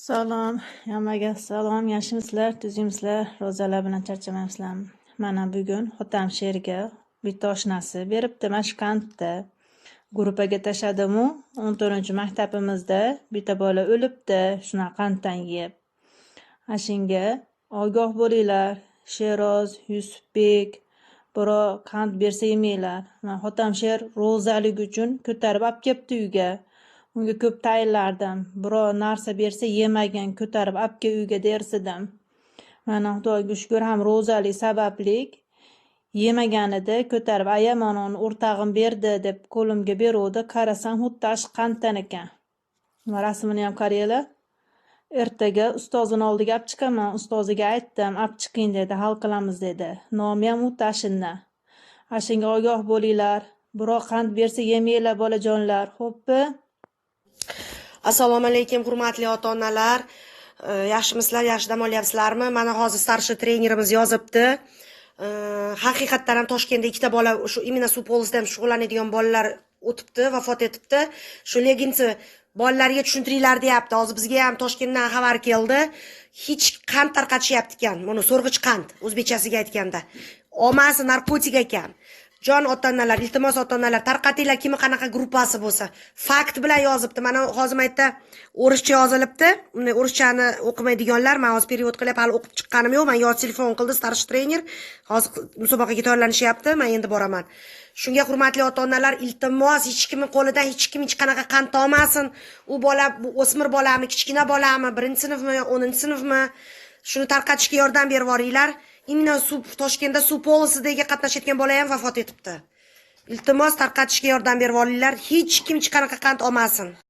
Salom, hammaga salom. Yaxshimisizlar, tuzimsizlar, ro'zalar bilan charchamaysizlarmi? Mana bugun otam she'rga bitta oshnasi beribdi, mashqantda. Gruppaga tashladimu 14-maktabimizda bitta bola o'libdi, shunaqa qanddan yeb. Ashunga ogoh bo'linglar, Sheroz, Yusufbek, birov qand bersa yemanglar. Otam she'r ro'zalik uchun ko'tarib olib kelibdi uyga. Unga ko'p tayinlardim. Birov narsa bersa yemagan, ko'tarib olib kel uyga dersidim. Mana Xudoga shukr, ham ro'zalik sabablik yemaganida ko'tarib ayamon uni o'rtag'im berdi deb qo'limga beruvdi. Qarasam xuddi qanddan ekan. Rasmini ham qaranglar. Ertaga ustozini oldiga olib chiqaman. Ustoziga aytdim, olib chiqing dedi, hal qilamiz dedi. Nomi ham o'tashini. Ashunga ogoh bo'linglar. Birov qand bersa yemanglar bolajonlar. Xo'pmi? Assalomu alaykum, hurmatli ota-onalar. Yaxshimisizlar, yaxshi dam olyapsizlarmi? Mana hozir starshi trenerimiz yozibdi. Haqiqatdan ham Toshkentda ikkita bola shu imенно suv polisida ham shug'ullanadigan bolalar o'tibdi, vafot etibdi. Shu leginsi bolalarga tushuntiringlar deyapti. Hozir bizga ham Toshkentdan xabar keldi. Hech qand tarqatishyapti ekan. Buni so'rg'ich qand, o'zbekchasiga aytganda. Omasi narkotik ekan. Jon ota-onalar, iltimos ota-onalar, tarqatinglar kimi qanaqa gruppasi bo'lsa. Fakt bilan yozibdi. Mana hozir maytda o'rischa yozilibdi. Uni o'rischani o'qimaydiganlar, men hozir period qilib hali o'qib chiqqanim yo'q. Men yoz telefon qildi starshi trener. Hozir musobaqaga tayyorlanishyapti. Men endi boraman. Shunga hurmatli ota-onalar, iltimos, hech kimning qo'lidan hech kim hech qanaqa qand olmasin. U bola bu o'smir bolami, kichkina bolami, 1-sinfmi, 10-sinfmi? Shuni tarqatishga yordam berib boringlar. Imенно Toshkentda suv polisidagi qatnashayotgan bola ham vafot etibdi. Iltimos tarqatishga yordam berib olinglar. Hech kim hech qanaqa qand olmasin.